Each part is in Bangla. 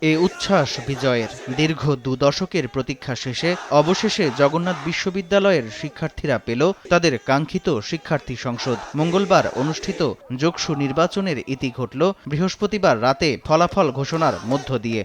এ উচ্ছ্বাস বিজয়ের। দীর্ঘ 2 দশকের প্রতীক্ষা শেষে অবশেষে জগন্নাথ বিশ্ববিদ্যালয়ের শিক্ষার্থীরা পেল তাদের কাঙ্ক্ষিত শিক্ষার্থী সংসদ। মঙ্গলবার অনুষ্ঠিত যোগসু নির্বাচনের ইতি ঘটল বৃহস্পতিবার রাতে ফলাফল ঘোষণার মধ্য দিয়ে।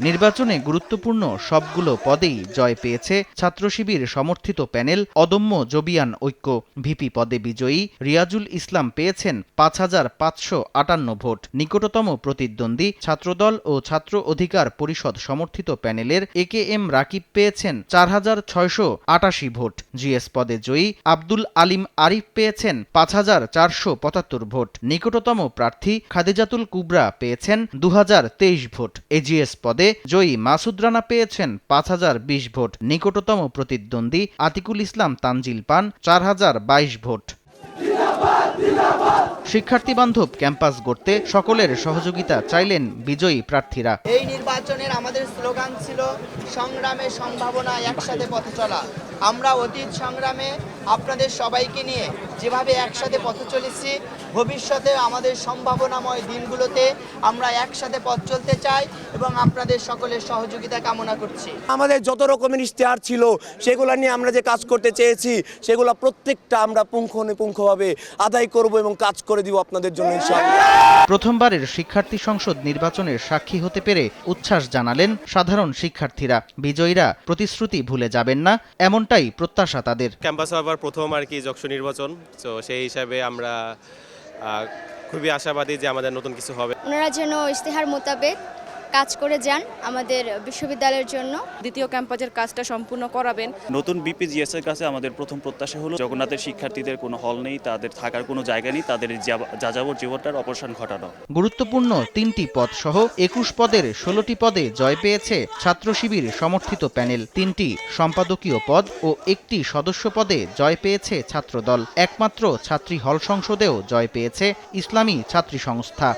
নির্বাচনে গুরুত্বপূর্ণ সবগুলো পদেই জয় পেয়েছে ছাত্র শিবির সমর্থিত প্যানেল অদম্য জবিয়ান ঐক্য। ভিপি পদে বিজয়ী রিয়াজুল ইসলাম পেয়েছেন ৫,৫৫৮ ভোট। নিকটতম প্রতিদ্বন্দ্বী ছাত্রদল ও ছাত্র অধিকার পরিষদ সমর্থিত প্যানেলের একেএম রাকিব পেয়েছেন ৪,৬৮৮ ভোট। জিএস পদে জয়ী আব্দুল আলিম আরিফ পেয়েছেন ৫,৪৭৫ ভোট। নিকটতম প্রার্থী খাদিজাতুল কুবরা পেয়েছেন ২,০২৩ ভোট। এজিএস পদে জয়ী মাসুদ রানা পেয়েছেন ৫,০২০ ভোট। নিকটতম প্রতিদ্বন্দ্বী আতিকুল ইসলাম তানজিল পান ৪,০২২ ভোট। শিক্ষার্থী বান্ধব ক্যাম্পাস গড়তে সকলের সহযোগিতা চাইলেন বিজয়ী প্রার্থীরা। এই নির্বাচনের আমাদের স্লোগান ছিল সংগ্রামে সম্ভাবনা, একসাথে পথে চলা। আমরা অতীত সংগ্রামে আপনাদের সবাইকে নিয়ে যেভাবে একসাথে পথে চলেছি, ভবিষ্যতে আমাদের সম্ভাবনাময় দিনগুলোতে আমরা একসাথে পথ চলতে চাই এবং আপনাদের সকলের সহযোগিতা কামনা করছি। আমাদের যত রকমের ইশতেহার ছিল সেগুলো নিয়ে আমরা যে কাজ করতে চেয়েছি সেগুলো প্রত্যেকটা আমরা পুঙ্খানুপুঙ্খভাবে আদায় করব এবং কাজ করে দিব আপনাদের জন্য ইনশাআল্লাহ। প্রথমবারের শিক্ষার্থী সংসদ নির্বাচনের সাক্ষী হতে পেরে উচ্ছ্বাস জানালেন সাধারণ শিক্ষার্থীরা। বিজয়ীরা প্রতিশ্রুতি ভুলে যাবেন না, এমনটাই প্রত্যাশা তাদের। ক্যাম্পাসে আবার প্রথম যোগসু নির্বাচন, তো সেই হিসাবে আমরা খুবই আশাবাদী যে আমাদের নতুন কিছু হবে। ওনারা যেন ইশতেহার মোতাবেক কাজ করে যান আমাদের বিশ্ববিদ্যালয়ের জন্য। দ্বিতীয় ক্যাম্পাসের কাজটা সম্পূর্ণ করাবেন। নতুন বিপিজিএস এর কাছে আমাদের প্রথম প্রত্যাশা হলো জগন্নাথের শিক্ষার্থীদের কোনো হল নেই, তাদের থাকার কোনো জায়গা নেই, তাদের যাযাবর জীবনটার অবসান ঘটানো। গুরুত্বপূর্ণ 3টি পদ সহ 21 পদের 16টি পদে জয় পেয়েছে ছাত্র শিবির সমর্থিত প্যানেল। 3টি সম্পাদকীয় পদ ও 1টি সদস্য পদে জয় পেয়েছে ছাত্রদল। একমাত্র ছাত্রী হল সংসদেও জয় পেয়েছে ইসলামী ছাত্রী সংস্থা।